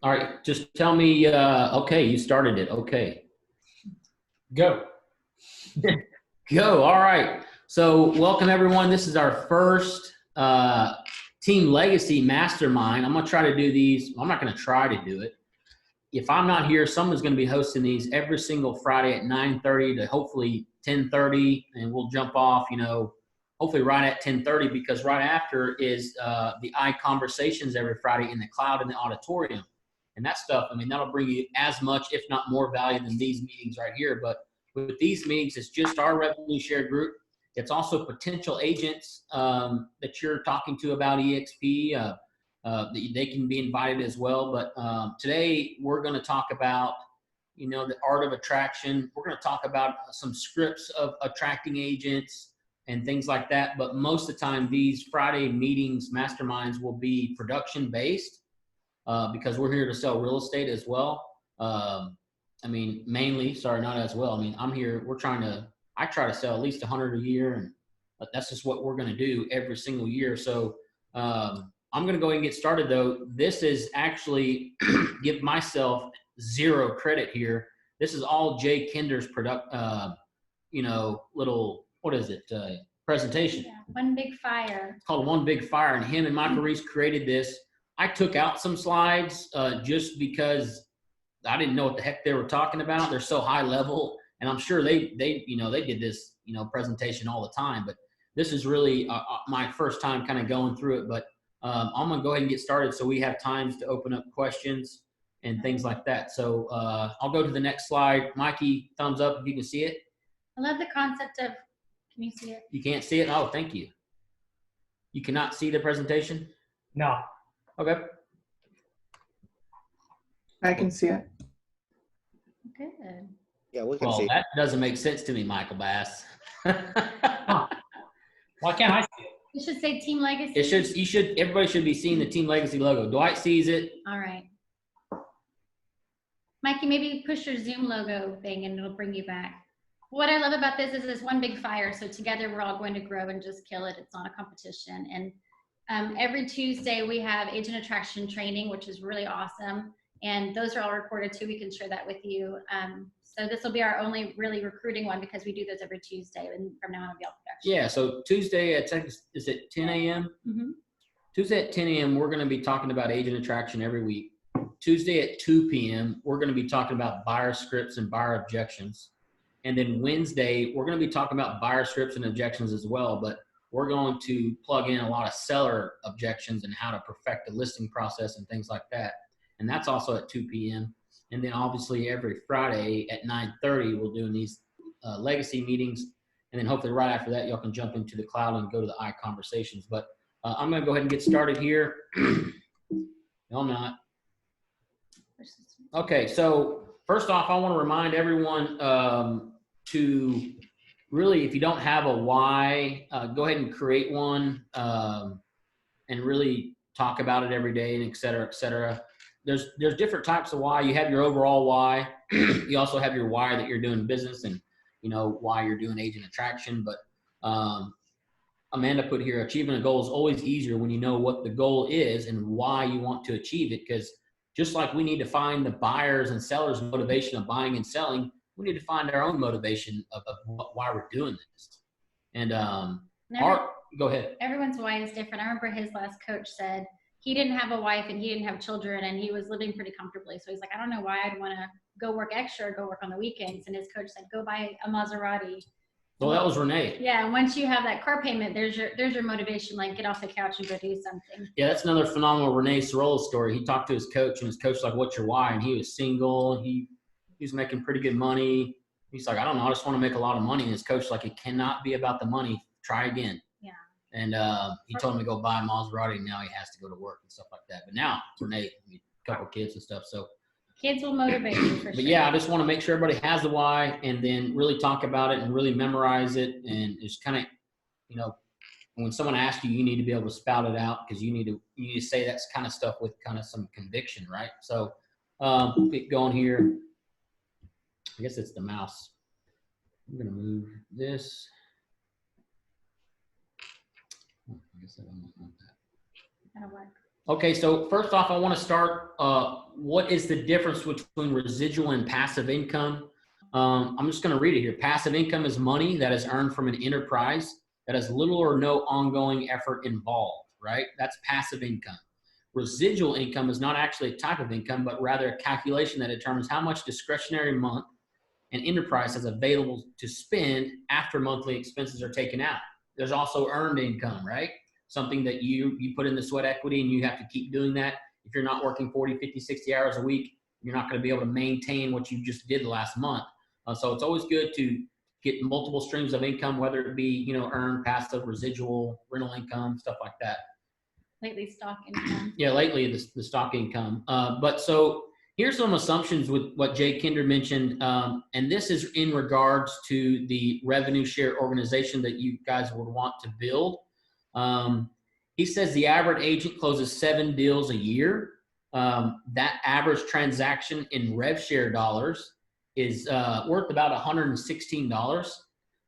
All right, just tell me, okay, you started it. Okay. Go. Go. All right. So welcome everyone. This is our first Team Legacy Mastermind. I'm going to try to do these. I'm not going to try to do it. If I'm not here, someone's going to be hosting these every single Friday at 9:30 to hopefully 10:30, and we'll jump off, hopefully right at 10:30, because right after is the iConversations every Friday in the cloud in the auditorium. And that stuff, I mean, that'll bring you as much, if not more value than these meetings right here. But with these meetings, it's just our revenue share group. It's also potential agents that you're talking to about EXP. They can be invited as well. But today we're going to talk about, the art of attraction. We're going to talk about some scripts of attracting agents and things like that. But most of the time, these Friday meetings, masterminds, will be production based because we're here to sell real estate as well. Mainly, sorry, not as well. I'm here, I try to sell at least 100 a year, and that's just what we're going to do every single year. So I'm going to go ahead and get started though. This is actually give myself zero credit here. This is all Jay Kinder's little, what is it? Presentation. Yeah, One Big Fire. It's called One Big Fire, and him and Michael Reese created this. I took out some slides just because I didn't know what the heck they were talking about. They're so high level, and I'm sure they did this presentation all the time. But this is really my first time kind of going through it. But I'm gonna go ahead and get started so we have times to open up questions and things like that. So I'll go to the next slide. Mikey, thumbs up if you can see it. I love the concept of. Can you see it? You can't see it? Oh, thank you. You cannot see the presentation? No. Okay. I can see it. Good. Yeah, we can Well, see. that doesn't make sense to me, Michael Bass. Huh. Why can't I see it? It should say Team Legacy. Everybody should be seeing the Team Legacy logo. Dwight sees it. All right. Mikey, maybe push your Zoom logo thing and it'll bring you back. What I love about this is this one big fire. So together we're all going to grow and just kill it. It's not a competition. And every Tuesday we have agent attraction training, which is really awesome. And those are all recorded too. We can share that with you. So this will be our only really recruiting one because we do this every Tuesday, and from now on it'll be all production. Yeah, so Tuesday is it 10 a.m.? Mm-hmm. Tuesday at 10 a.m. we're going to be talking about agent attraction every week. Tuesday at 2 p.m. we're going to be talking about buyer scripts and buyer objections. And then Wednesday, we're going to be talking about buyer scripts and objections as well, but we're going to plug in a lot of seller objections and how to perfect the listing process and things like that. And that's also at 2 p.m. And then obviously every Friday at 9:30, we're doing these legacy meetings. And then hopefully right after that, y'all can jump into the cloud and go to the iConversations. But I'm going to go ahead and get started here. No, I'm not. Okay, so first off, I want to remind everyone to really, if you don't have a why, go ahead and create one and really talk about it every day, and et cetera, et cetera. There's different types of why. You have your overall why. You also have your why that you're doing business and, why you're doing agent attraction. But Amanda put here, achieving a goal is always easier when you know what the goal is and why you want to achieve it. Because just like we need to find the buyers and sellers' motivation of buying and selling, we need to find our own motivation of why we're doing this. And go ahead. Everyone's why is different. I remember his last coach said he didn't have a wife and he didn't have children and he was living pretty comfortably. So he's like, I don't know why I'd want to go work extra or go work on the weekends. And his coach said, go buy a Maserati. Well, that was Renee. Yeah, and once you have that car payment, there's your motivation. Like, get off the couch and go do something. Yeah, that's another phenomenal Renee Sorolla story. He talked to his coach, and his coach was like, "What's your why?" And he was single. He was making pretty good money. He's like, "I don't know. I just want to make a lot of money." And his coach was like, "It cannot be about the money. Try again." Yeah. And he told him to go buy a Maserati, and now he has to go to work and stuff like that. But now Renee, a couple kids and stuff, so. Kids will motivate you for sure. But yeah, I just want to make sure everybody has the why, and then really talk about it and really memorize it, and just kind of, when someone asks you, you need to be able to spout it out because you need to say that kind of stuff with kind of some conviction, right? So keep going here. I guess it's the mouse. I'm gonna move this. Oh, I guess I don't want that. That'll work. Okay, so first off, I want to start. What is the difference between residual and passive income? I'm just going to read it here. Passive income is money that is earned from an enterprise that has little or no ongoing effort involved, right? That's passive income. Residual income is not actually a type of income, but rather a calculation that determines how much discretionary month an enterprise has available to spend after monthly expenses are taken out. There's also earned income, right? Something that you put in the sweat equity and you have to keep doing that. If you're not working 40, 50, 60 hours a week, you're not going to be able to maintain what you just did last month. So it's always good to get multiple streams of income, whether it be, earned, passive, residual, rental income, stuff like that. Lately, stock income. Yeah, lately the stock income. But so here's some assumptions with what Jay Kinder mentioned, and this is in regards to the revenue share organization that you guys would want to build. He says the average agent closes 7 deals a year. That average transaction in rev share dollars is worth about $116.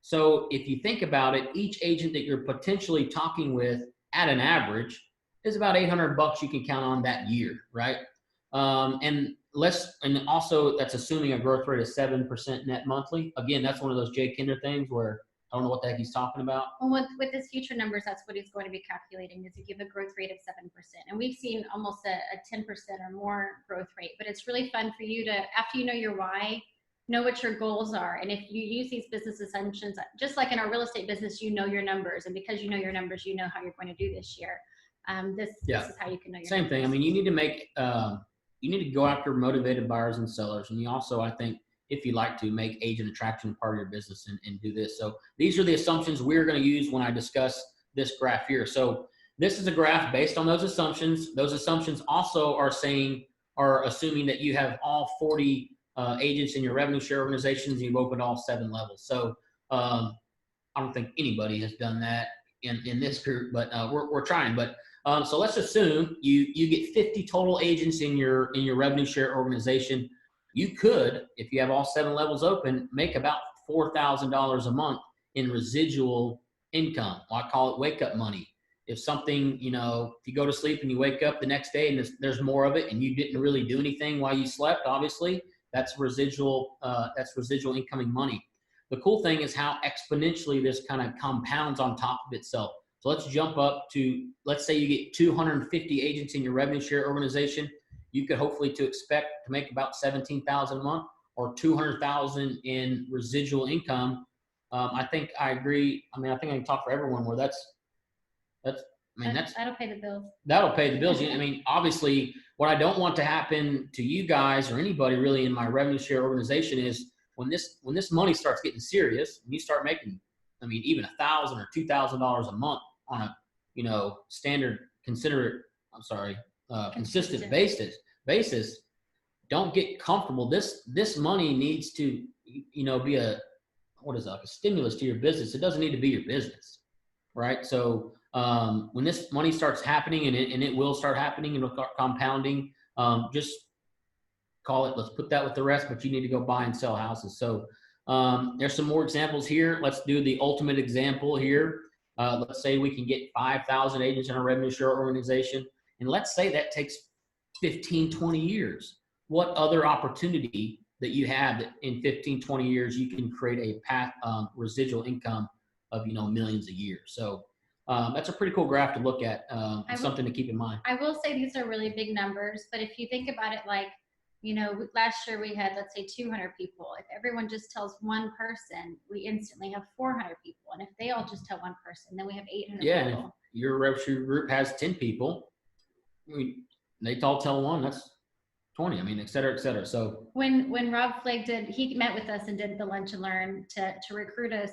So if you think about it, each agent that you're potentially talking with at an average is about $800 you can count on that year, right? And also that's assuming a growth rate of 7% net monthly. Again, that's one of those Jay Kinder things where I don't know what the heck he's talking about. Well, with his future numbers, that's what he's going to be calculating, is to give a growth rate of 7%. And we've seen almost a 10% or more growth rate. But it's really fun for you to, after you know your why, know what your goals are. And if you use these business assumptions, just like in our real estate business, you know your numbers. And because you know your numbers, you know how you're going to do this year. This is how you can know your Same numbers. thing. I mean, you need to make, you need to go after motivated buyers and sellers. And you also, I think, if you like to, make agent attraction part of your business and do this. So these are the assumptions we're going to use when I discuss this graph here. So this is a graph based on those assumptions. Those assumptions also are assuming that you have all 40 agents in your revenue share organizations and you've opened all 7 levels. So I don't think anybody has done that in this group, but we're trying. But so let's assume you get 50 total agents in your revenue share organization. You could, if you have all 7 levels open, make about $4,000 a month in residual income. Well, I call it wake up money. If something, if you go to sleep and you wake up the next day and there's more of it and you didn't really do anything while you slept, obviously, that's residual incoming money. The cool thing is how exponentially this kind of compounds on top of itself. So let's jump up to, let's say you get 250 agents in your revenue share organization. You could hopefully expect to make about $17,000 a month or $200,000 in residual income. I think I agree. I mean, I think I can talk for everyone where that'll pay the bills. That'll pay the bills. I mean, obviously, what I don't want to happen to you guys or anybody really in my revenue share organization is when this money starts getting serious and you start making, I mean, even $1,000 or $2,000 a month on a, standard, consistent basis, don't get comfortable. This money needs to, be a stimulus to your business. It doesn't need to be your business, right? So when this money starts happening, and it will start happening and it'll start compounding, just call it, let's put that with the rest, but you need to go buy and sell houses. So there's some more examples here. Let's do the ultimate example here. Let's say we can get 5,000 agents in a revenue share organization. And let's say that takes 15, 20 years. What other opportunity that you have that in 15, 20 years, you can create a residual income of, millions a year. So that's a pretty cool graph to look at. Something to keep in mind. I will say these are really big numbers, but if you think about it, like, last year we had, let's say 200 people. If everyone just tells one person, we instantly have 400 people. And if they all just tell one person, then we have 800 people. And if your rev share group has 10 people, they all tell one, that's 20. I mean, et cetera, et cetera. So when Rob Flake he met with us and did the lunch and learn to recruit us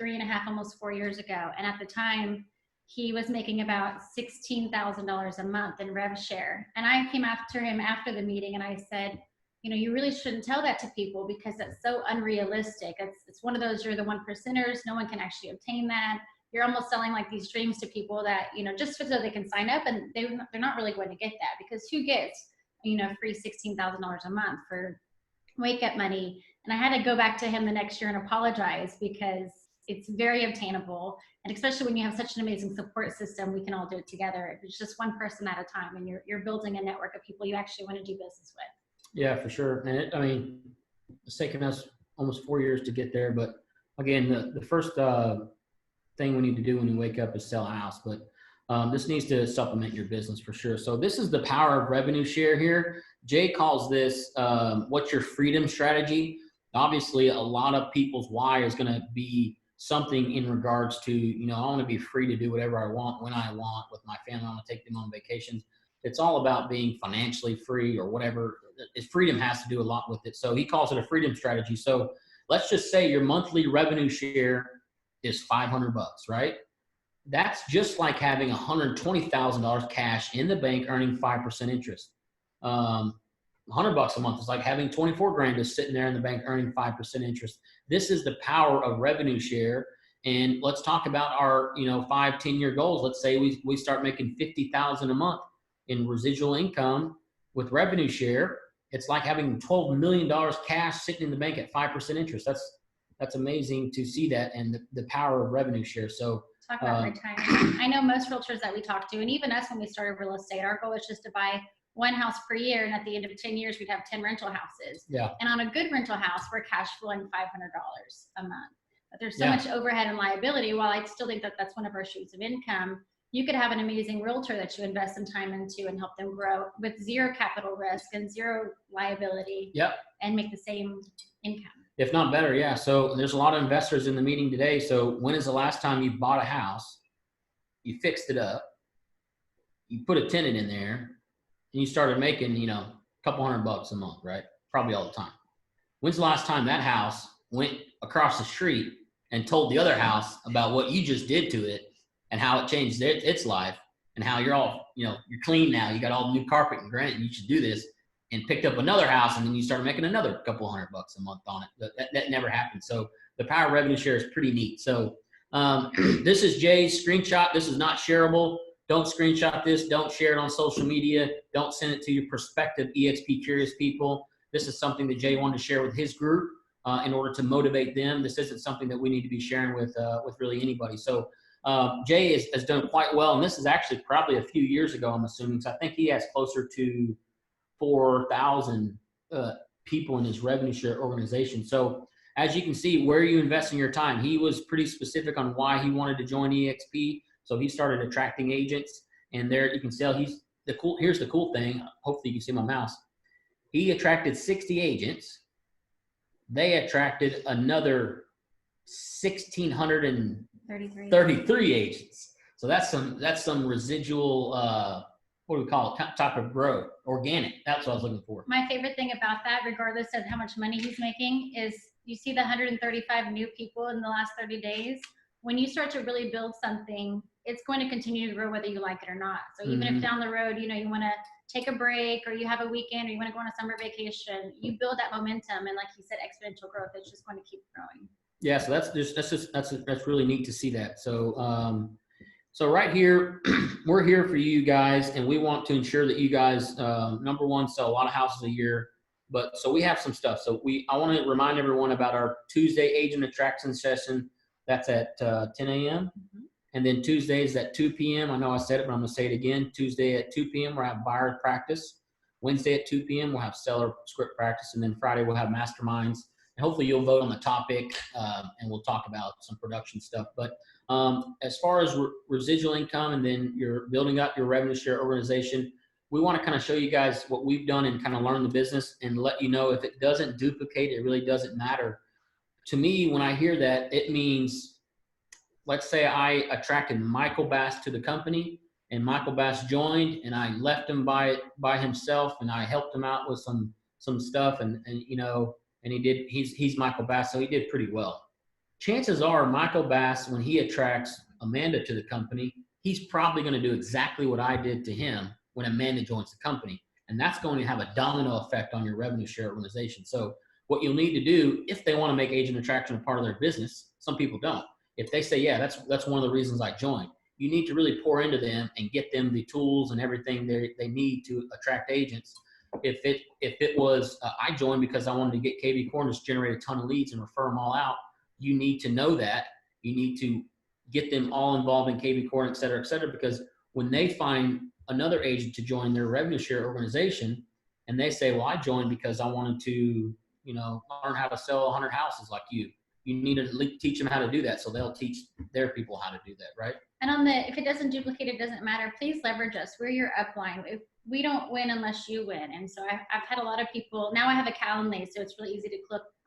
3.5, almost 4 years ago. And at the time, he was making about $16,000 a month in rev share. And I came after him after the meeting and I said, you really shouldn't tell that to people because that's so unrealistic. It's one of those, you're the 1%ers. No one can actually obtain that. You're almost selling like these dreams to people that, just so they can sign up, and they're not really going to get that, because who gets, free $16,000 a month for wake up money? And I had to go back to him the next year and apologize because it's very obtainable. And especially when you have such an amazing support system, we can all do it together. It's just one person at a time, and you're building a network of people you actually want to do business with. Yeah, for sure. And I mean, it's taken us almost 4 years to get there. But again, the first thing we need to do when you wake up is sell a house. But this needs to supplement your business for sure. So this is the power of revenue share here. Jay calls this what's your freedom strategy. Obviously, a lot of people's why is going to be something in regards to, you know, I want to be free to do whatever I want when I want with my family. I want to take them on vacations. It's all about being financially free or whatever. Freedom has to do a lot with it. So he calls it a freedom strategy. So let's just say your monthly revenue share is $500, right? That's just like having $120,000 cash in the bank earning 5% interest. $100 a month is like having 24 grand just sitting there in the bank earning 5% interest. This is the power of revenue share. And let's talk about our, 5-10 year goals. Let's say we start making $50,000 a month in residual income with revenue share. It's like having $12 million cash sitting in the bank at 5% interest. That's amazing to see that, and the power of revenue share. So talk about retirement. I know most realtors that we talk to, and even us when we started real estate, our goal is just to buy one house per year, and at the end of 10 years, we'd have 10 rental houses. Yeah. And on a good rental house, we're cash flowing $500 a month. But there's so much overhead and liability. While I still think that that's one of our streams of income, you could have an amazing realtor that you invest some time into and help them grow with zero capital risk and zero liability. Yep. And make the same income. If not better, yeah. So there's a lot of investors in the meeting today. So when is the last time you bought a house, you fixed it up, you put a tenant in there, and you started making, a couple $100 a month, right? Probably all the time. When's the last time that house went across the street and told the other house about what you just did to it and how it changed its life, and how you're all, you're clean now, you got all new carpet and granite, and you should do this, and picked up another house, and then you started making another couple $100 a month on it. That never happened. So the power of revenue share is pretty neat. So this is Jay's screenshot. This is not shareable. Don't screenshot this. Don't share it on social media. Don't send it to your prospective EXP curious people. This is something that Jay wanted to share with his group in order to motivate them. This isn't something that we need to be sharing with really anybody. So Jay has done quite well, and this is actually probably a few years ago, I'm assuming. So I think he has closer to 4,000 people in his revenue share organization. So as you can see, where are you investing your time? He was pretty specific on why he wanted to join EXP. So he started attracting agents, and there you can tell here's the cool thing. Hopefully you can see my mouse. He attracted 60 agents. They attracted another 1,633 agents. So that's some residual, what do we call it? Type of growth, organic. That's what I was looking for. My favorite thing about that, regardless of how much money he's making, is you see the 135 new people in the last 30 days. When you start to really build something, it's going to continue to grow whether you like it or not. So even if down the road, you want to take a break, or you have a weekend, or you want to go on a summer vacation, you build that momentum, and like you said, exponential growth. It's just going to keep growing. Yeah, so that's really neat to see that. So so right here, we're here for you guys, and we want to ensure that you guys, number one, sell a lot of houses a year. But so we have some stuff. So I want to remind everyone about our Tuesday agent attraction session. That's at 10 a.m. And then Tuesdays at 2 p.m. I know I said it, but I'm going to say it again. Tuesday at 2 p.m. we'll have buyer practice. Wednesday at 2 p.m. we'll have seller script practice. And then Friday we'll have masterminds. And hopefully you'll vote on the topic, and we'll talk about some production stuff. But as far as residual income, and then you're building up your revenue share organization, we want to kind of show you guys what we've done and kind of learn the business, and let you know if it doesn't duplicate, it really doesn't matter. To me, when I hear that, it means, let's say I attracted Michael Bass to the company, and Michael Bass joined, and I left him by himself, and I helped him out with some stuff, and he's Michael Bass, so he did pretty well. Chances are Michael Bass, when he attracts Amanda to the company, he's probably going to do exactly what I did to him when Amanda joins the company. And that's going to have a domino effect on your revenue share organization. So what you'll need to do, if they want to make agent attraction a part of their business, some people don't. If they say, yeah, that's one of the reasons I joined, you need to really pour into them and get them the tools and everything they need to attract agents. If it was, I joined because I wanted to get KV Corners, generate a ton of leads and refer them all out, you need to know that. You need to get them all involved in KB Core, et cetera, because when they find another agent to join their revenue share organization, and they say, well, I joined because I wanted to, learn how to sell 100 houses like you. You need to teach them how to do that. So they'll teach their people how to do that, right? And if it doesn't duplicate, it doesn't matter. Please leverage us. We're your upline. If we don't win unless you win. And so I've had a lot of people, now I have a Calendly, so it's really easy to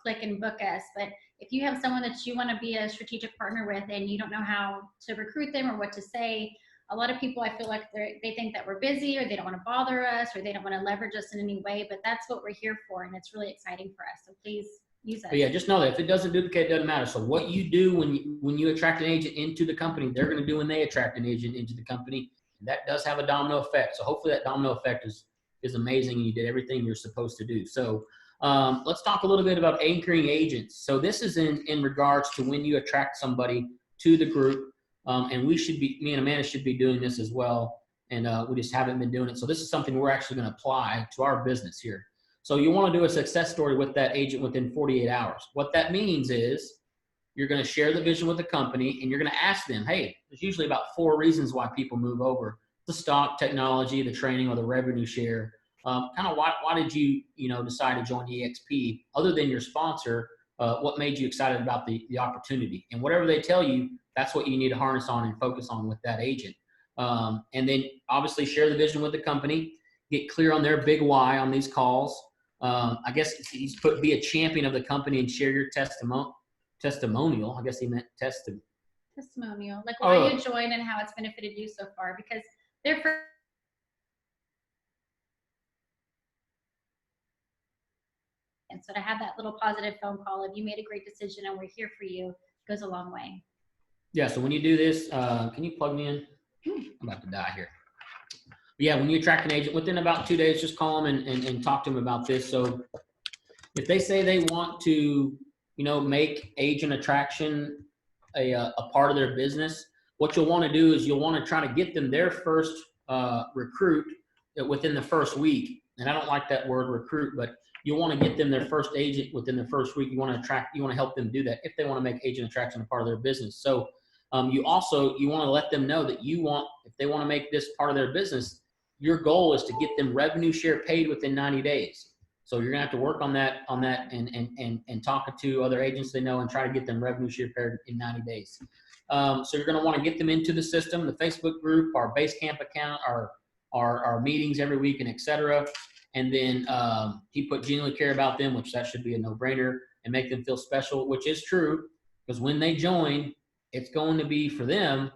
click and book us. But if you have someone that you want to be a strategic partner with and you don't know how to recruit them or what to say, a lot of people, I feel like they think that we're busy or they don't want to bother us or they don't want to leverage us in any way, but that's what we're here for. And it's really exciting for us. So please use us. But yeah, just know that if it doesn't duplicate, it doesn't matter. So what you do when you attract an agent into the company, they're going to do when they attract an agent into the company. And that does have a domino effect. So hopefully that domino effect is amazing and you did everything you're supposed to do. So let's talk a little bit about anchoring agents. So this is in regards to when you attract somebody to the group. And me and Amanda should be doing this as well. And we just haven't been doing it. So this is something we're actually going to apply to our business here. So you want to do a success story with that agent within 48 hours. What that means is you're going to share the vision with the company and you're going to ask them, hey, there's usually about 4 reasons why people move over: the stock, technology, the training, or the revenue share. Kind of why did you decide to join EXP? Other than your sponsor, what made you excited about the opportunity? And whatever they tell you, that's what you need to harness on and focus on with that agent. And then obviously share the vision with the company, get clear on their big why on these calls. I guess he's put be a champion of the company and share your testimonial. I guess he meant testimonial, like why you joined and how it's benefited you so far, because they're and so to have that little positive phone call of you made a great decision and we're here for you goes a long way. Yeah, so when you do this, can you plug me in? I'm about to die here. But yeah, when you attract an agent, within about 2 days, just call them and talk to them about this. So if they say they want to, make agent attraction a part of their business, what you'll want to do is you'll want to try to get them their first recruit within the first week. And I don't like that word recruit, but you want to get them their first agent within the first week. You want to help them do that if they want to make agent attraction a part of their business. So you want to let them know that if they want to make this part of their business, your goal is to get them revenue share paid within 90 days. So you're gonna have to work on that and talking to other agents they know and try to get them revenue share paid in 90 days. So you're gonna want to get them into the system, the Facebook group, our Basecamp account, our meetings every week, and etc. And then he put genuinely care about them, which that should be a no-brainer, and make them feel special, which is true, because when they join, it's going to be for them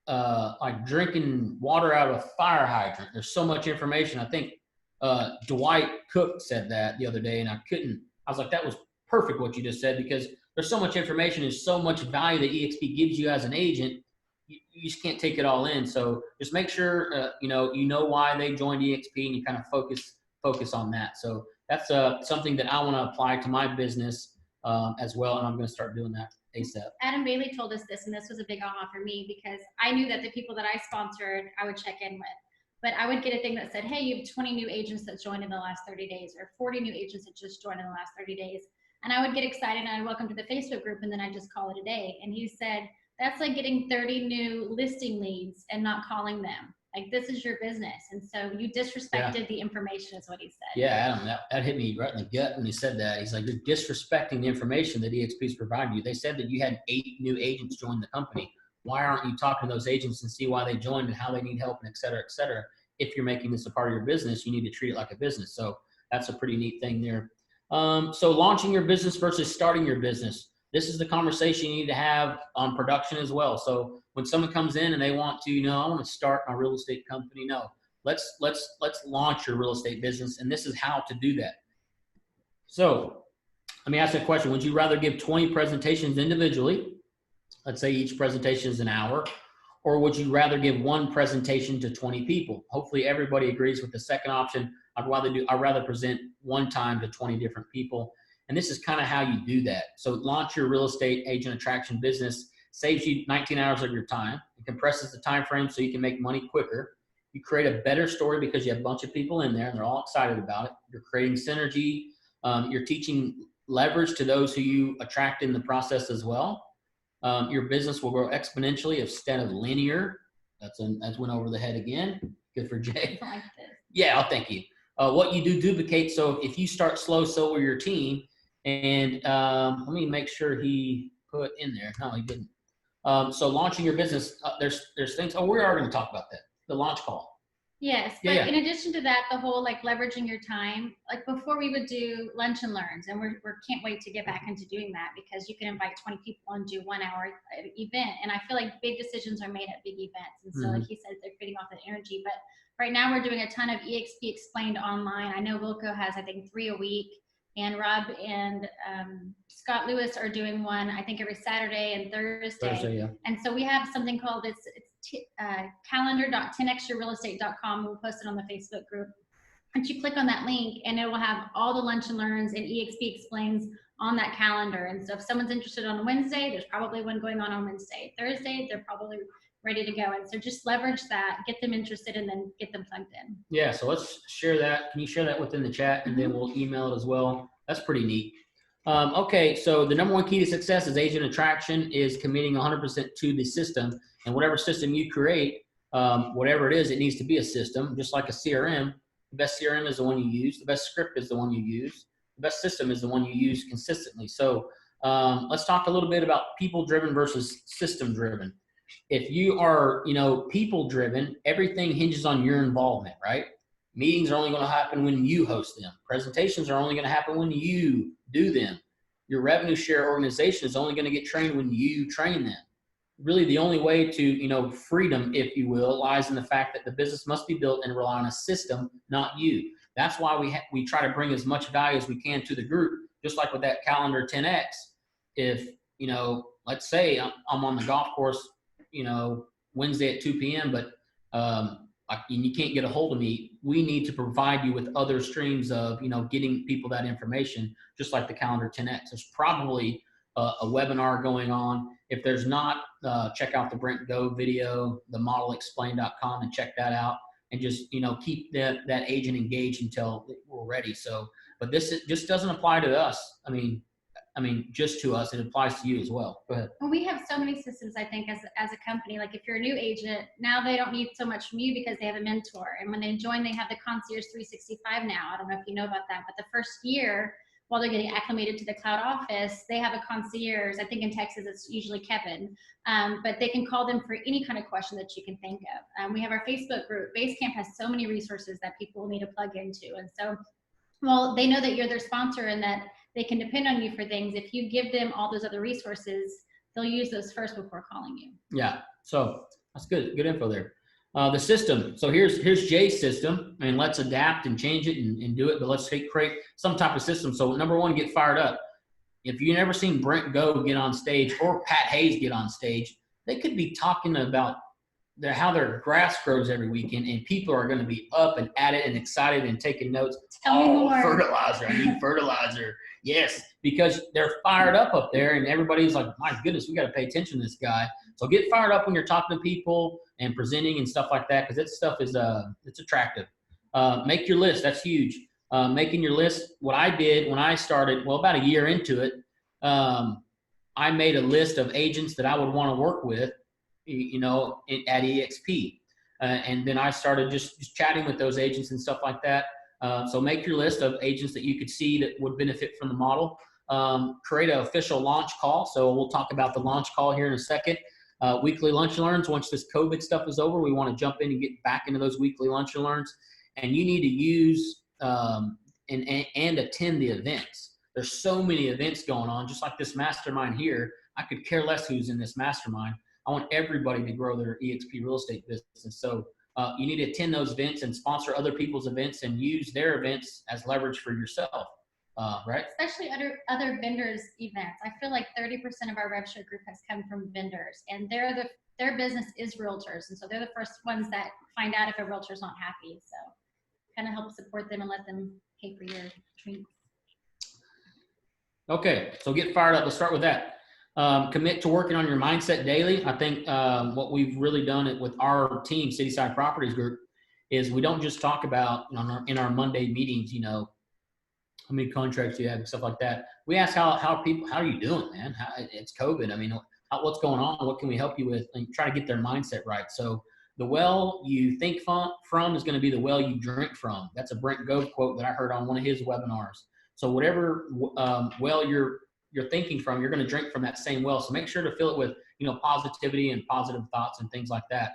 like drinking water out of a fire hydrant. There's so much information. I think Dwight Cook said that the other day, and I was like, that was perfect what you just said, because there's so much information and so much value that EXP gives you as an agent. You just can't take it all in. So just make sure, you know why they joined EXP and you kind of focus on that. So that's something that I want to apply to my business as well. And I'm going to start doing that ASAP. Adam Bailey told us this, and this was a big aha for me, because I knew that the people that I sponsored, I would check in with. But I would get a thing that said, hey, you have 20 new agents that joined in the last 30 days, or 40 new agents that just joined in the last 30 days. And I would get excited and I'd welcome to the Facebook group, and then I'd just call it a day. And he said, that's like getting 30 new listing leads and not calling them. Like, this is your business. And so you disrespected the information, is what he said. Yeah, Adam, that hit me right in the gut when he said that. He's like, you're disrespecting the information that EXP's provided you. They said that you had 8 new agents join the company. Why aren't you talking to those agents and see why they joined and how they need help and et cetera, et cetera? If you're making this a part of your business, you need to treat it like a business. So that's a pretty neat thing there. So launching your business versus starting your business. This is the conversation you need to have on production as well. So when someone comes in and they want to, I want to start my real estate company. No, let's launch your real estate business. And this is how to do that. So let me ask you a question. Would you rather give 20 presentations individually? Let's say each presentation is an hour. Or would you rather give one presentation to 20 people? Hopefully everybody agrees with the second option. I'd rather present one time to 20 different people. And this is kind of how you do that. So launch your real estate agent attraction business, saves you 19 hours of your time. It compresses the time frame so you can make money quicker. You create a better story because you have a bunch of people in there and they're all excited about it. You're creating synergy. You're teaching leverage to those who you attract in the process as well. Your business will grow exponentially instead of linear. That's went over the head again. Good for Jay. I like this. Yeah, I'll thank you. What you do duplicates. So if you start slow, so will your team. And let me make sure he put in there. No, he didn't. So launching your business, there's things. Oh, we are going to talk about that. The launch call. Yes, but in addition to that, the whole like leveraging your time, like before we would do lunch and learns, and we can't wait to get back into doing that because you can invite 20 people and do 1 hour event. And I feel like big decisions are made at big events. And so like he said, they're feeding off that energy. But right now we're doing a ton of EXP Explained online. I know Wilco has, I think, 3 a week. And Rob and Scott Lewis are doing one, I think, every Saturday and Thursday. Yeah. And so we have something called calendar.10extrarealestate.com. We'll post it on the Facebook group. And you click on that link, and it will have all the lunch and learns and EXP Explains on that calendar. And so if someone's interested on a Wednesday, there's probably one going on Wednesday. Thursday, they're probably ready to go. And so just leverage that, get them interested, and then get them plugged in. Yeah, so let's share that. Can you share that within the chat, and then we'll email it as well? That's pretty neat. Okay, so the number one key to success is agent attraction is committing 100% to the system. And whatever system you create, whatever it is, it needs to be a system, just like a CRM. The best CRM is the one you use. The best script is the one you use. The best system is the one you use consistently. So let's talk a little bit about people-driven versus system-driven. If you are, people-driven, everything hinges on your involvement, right? Meetings are only going to happen when you host them. Presentations are only going to happen when you do them. Your revenue share organization is only going to get trained when you train them. Really, the only way to, freedom, if you will, lies in the fact that the business must be built and rely on a system, not you. That's why we try to bring as much value as we can to the group, just like with that calendar 10X. If, let's say I'm on the golf course, Wednesday at 2 p.m., but and you can't get a hold of me, we need to provide you with other streams of, getting people that information, just like the calendar 10X. There's probably a webinar going on. If there's not, check out the Brent Go video, the modelexplain.com, and check that out, and just, keep that agent engaged until we're ready. So, but this just doesn't apply to us. I mean, just to us, it applies to you as well. Go ahead. Well, we have so many systems, I think, as a company. Like if you're a new agent, now they don't need so much from you because they have a mentor. And when they join, they have the Concierge 365 now. I don't know if you know about that, but the first year, while they're getting acclimated to the cloud office, they have a concierge. I think in Texas, it's usually Kevin, but they can call them for any kind of question that you can think of. We have our Facebook group. Basecamp has so many resources that people will need to plug into. And so, well, they know that you're their sponsor and that they can depend on you for things. If you give them all those other resources, they'll use those first before calling you. Yeah, so that's good info there. The system. So here's Jay's system, and let's adapt and change it and do it, but let's create some type of system. So number one, get fired up. If you've never seen Brent Go get on stage or Pat Hayes get on stage, they could be talking about how their grass grows every weekend, and people are going to be up and at it and excited and taking notes. Tell me more. Fertilizer. I need fertilizer. Yes, because they're fired up there, and everybody's like, my goodness, we got to pay attention to this guy. So get fired up when you're talking to people and presenting and stuff like that, because that stuff is it's attractive. Make your list. That's huge. Making your list. What I did when I started, well, about a year into it, I made a list of agents that I would want to work with, at EXP. And then I started just chatting with those agents and stuff like that. So make your list of agents that you could see that would benefit from the model. Create an official launch call. So we'll talk about the launch call here in a second. Weekly lunch and learns. Once this COVID stuff is over, we want to jump in and get back into those weekly lunch and learns. And you need to use and attend the events. There's so many events going on, just like this mastermind here. I could care less who's in this mastermind. I want everybody to grow their EXP real estate business. So you need to attend those events and sponsor other people's events and use their events as leverage for yourself, right? Especially other vendors' events. I feel like 30% of our rev share group has come from vendors, and their business is realtors, and so they're the first ones that find out if a realtor's not happy. So kind of help support them and let them pay for your treats. Okay, so get fired up. Let's start with that. Commit to working on your mindset daily. I think what we've really done with our team, Cityside Properties Group, is we don't just talk about in our Monday meetings, how many contracts you have and stuff like that. We ask how are you doing, man? It's COVID. I mean, what's going on, what can we help you with, and try to get their mindset right. So the well you think from is going to be the well you drink from. That's a Brent Gove quote that I heard on one of his webinars. So whatever well you're thinking from, you're going to drink from that same well. So make sure to fill it with, positivity and positive thoughts and things like that.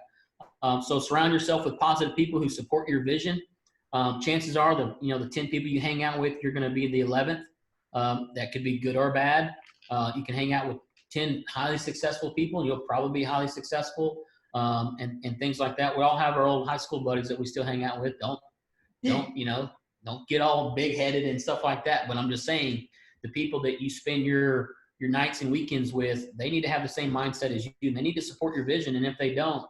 So surround yourself with positive people who support your vision. Chances are the 10 people you hang out with, you're going to be the 11th. That could be good or bad. You can hang out with 10 highly successful people and you'll probably be highly successful. And things like that. We all have our old high school buddies that we still hang out with. Don't get all big headed and stuff like that. But I'm just saying, the people that you spend your nights and weekends with, they need to have the same mindset as you. They need to support your vision. And if they don't,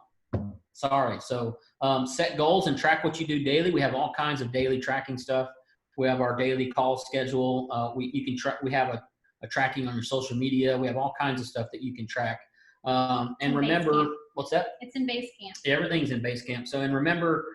sorry. So set goals and track what you do daily. We have all kinds of daily tracking stuff. We have our daily call schedule. We have a tracking on your social media. We have all kinds of stuff that you can track. And remember, what's that? It's in Basecamp. Everything's in Basecamp. So, and remember,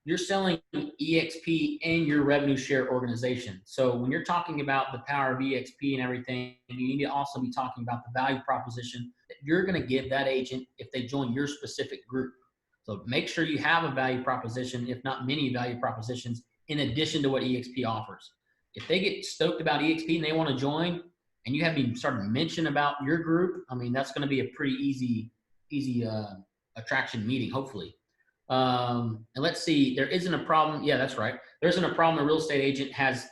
you're selling EXP and your revenue share organization. So when you're talking about the power of EXP and everything, you need to also be talking about the value proposition that you're going to give that agent if they join your specific group. So make sure you have a value proposition, if not many value propositions, in addition to what EXP offers. If they get stoked about EXP and they want to join, and you haven't even started to mention about your group, I mean, that's going to be a pretty easy attraction meeting, hopefully. And let's see, there isn't a problem. Yeah, that's right. There isn't a problem a real estate agent has.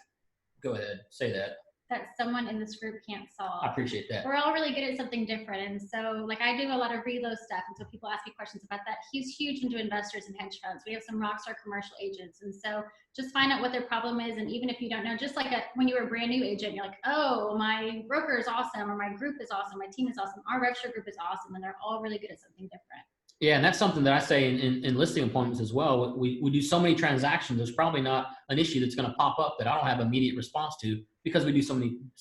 Go ahead, say that. That someone in this group can't solve. I appreciate that. We're all really good at something different. And so like I do a lot of reload stuff. And so people ask me questions about that. He's huge into investors and hedge funds. We have some rockstar commercial agents. And so just find out what their problem is. And even if you don't know, just like when you were a brand new agent, you're like, oh, my broker is awesome, or my group is awesome, my team is awesome, our rev share group is awesome. And they're all really good at something different. Yeah, and that's something that I say in listing appointments as well. We do so many transactions, there's probably not an issue that's going to pop up that I don't have immediate response to because we do so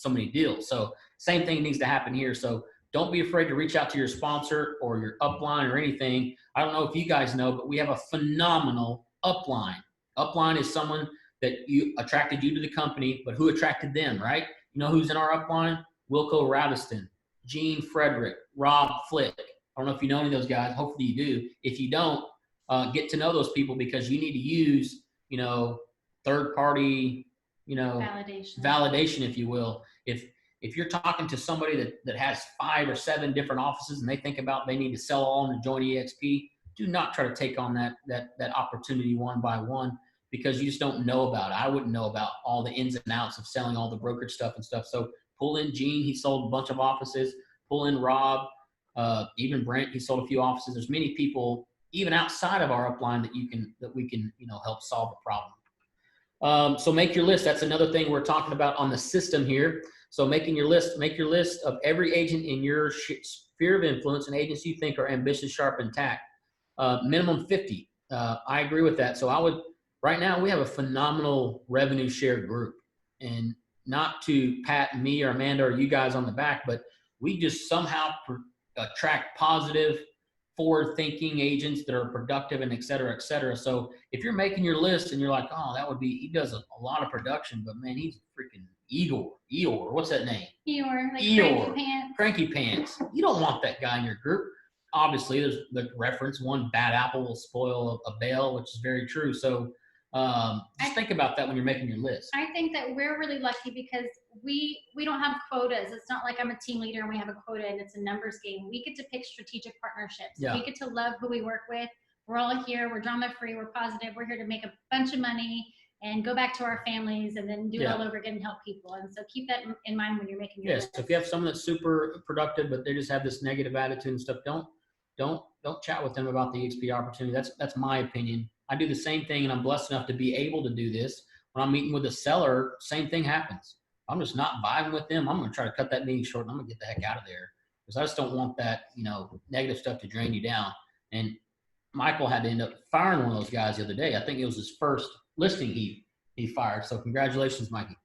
many deals. So same thing needs to happen here. So don't be afraid to reach out to your sponsor or your upline or anything. I don't know if you guys know, but we have a phenomenal upline. Upline is someone that attracted you to the company, but who attracted them, right? You know who's in our upline? Wilco Radiston, Gene Frederick, Rob Flick. I don't know if you know any of those guys. Hopefully you do. If you don't, get to know those people because you need to use, third party, validation, if you will. If you're talking to somebody that has 5 or 7 different offices and they think about they need to sell all and join EXP, do not try to take on that opportunity one by one because you just don't know about it. I wouldn't know about all the ins and outs of selling all the brokerage stuff and stuff. So pull in Gene. He sold a bunch of offices. Pull in Rob. Even Brent, he sold a few offices. There's many people even outside of our upline that we can help solve the problem. So make your list. That's another thing we're talking about on the system here. So make your list of every agent in your sphere of influence and agents you think are ambitious, sharp, and tact. Minimum 50. I agree with that. So right now we have a phenomenal revenue share group, and not to pat me or Amanda or you guys on the back, but we just somehow attract positive, forward-thinking agents that are productive and et cetera, et cetera. So if you're making your list and you're like, oh, he does a lot of production, but man, he's freaking Eeyore. What's that name? Eeyore, like Eeyore. Cranky Pants. Cranky Pants. You don't want that guy in your group. Obviously, there's the reference, one bad apple will spoil a bale, which is very true. So just think about that when you're making your list. I think that we're really lucky because we don't have quotas. It's not like I'm a team leader and we have a quota and it's a numbers game. We get to pick strategic partnerships. Yeah. We get to love who we work with. We're all here. We're drama free. We're positive. We're here to make a bunch of money and go back to our families and then do it all over again and help people. And so keep that in mind when you're making your list. So if you have someone that's super productive, but they just have this negative attitude and stuff, don't chat with them about the EXP opportunity. That's my opinion. I do the same thing, and I'm blessed enough to be able to do this. When I'm meeting with a seller, same thing happens. I'm just not vibing with them. I'm going to try to cut that meeting short, and I'm going to get the heck out of there because I just don't want that, negative stuff to drain you down. And Michael had to end up firing one of those guys the other day. I think it was his first listing he fired. So congratulations, Mikey.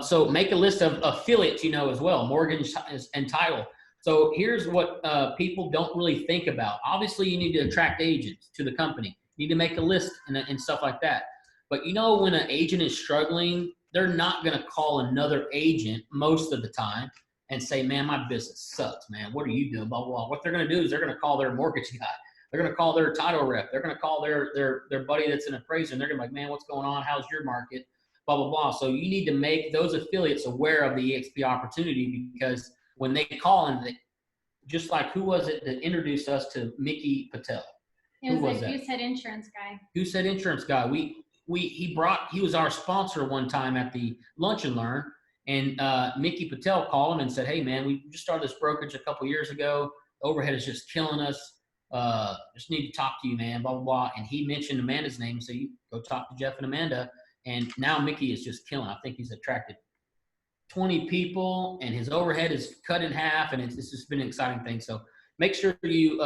So make a list of affiliates, as well, mortgage and title. So here's what people don't really think about. Obviously, you need to attract agents to the company. You need to make a list and stuff like that. But when an agent is struggling, they're not going to call another agent most of the time. and say, man, my business sucks, man. What are you doing? Blah, blah, blah. What they're going to do is they're going to call their mortgage guy. They're going to call their title rep. They're going to call their buddy that's an appraiser. And they're going to be like, man, what's going on? How's your market? Blah, blah, blah. So you need to make those affiliates aware of the EXP opportunity, because when they call and just like, who was it that introduced us to Mickey Patel? It was like, you said insurance guy. Who said insurance guy? He was our sponsor one time at the Lunch and Learn, and Mickey Patel called him and said, hey man, we just started this brokerage a couple years ago. Overhead is just killing us. Just need to talk to you, man, blah, blah, blah. And he mentioned Amanda's name. So you go talk to Jeff and Amanda. And now Mickey is just killing. I think he's attracted 20 people and his overhead is cut in half. And it's just been an exciting thing. So make sure you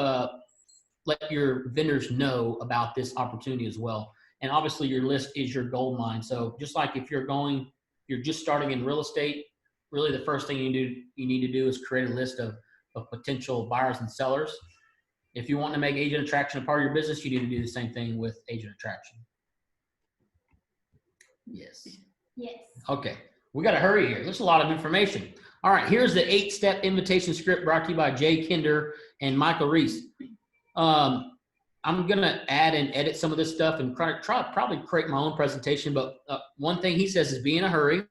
let your vendors know about this opportunity as well. And obviously your list is your gold mine. So just like if you're just starting in real estate, really the first thing you need to do is create a list of potential buyers and sellers. If you want to make agent attraction a part of your business, you need to do the same thing with agent attraction. Yes. Yes. Okay. We got to hurry here. There's a lot of information. All right. Here's the 8-step invitation script brought to you by Jay Kinder and Michael Reese. I'm going to add and edit some of this stuff and probably create my own presentation. But one thing he says is be in a hurry.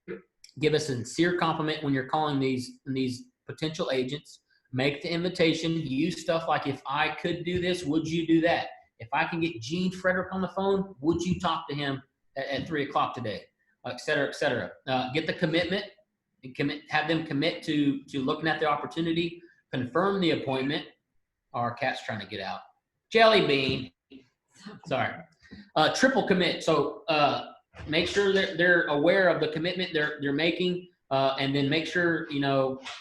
Give a sincere compliment when you're calling these potential agents. Make the invitation. Use stuff like, if I could do this, would you do that? If I can get Gene Frederick on the phone, would you talk to him at 3 o'clock today? Et cetera, et cetera. Get the commitment and have them commit to looking at the opportunity. Confirm the appointment. Our cat's trying to get out. Jelly bean. Sorry. Triple commit. So make sure that they're aware of the commitment they're making, and then make sure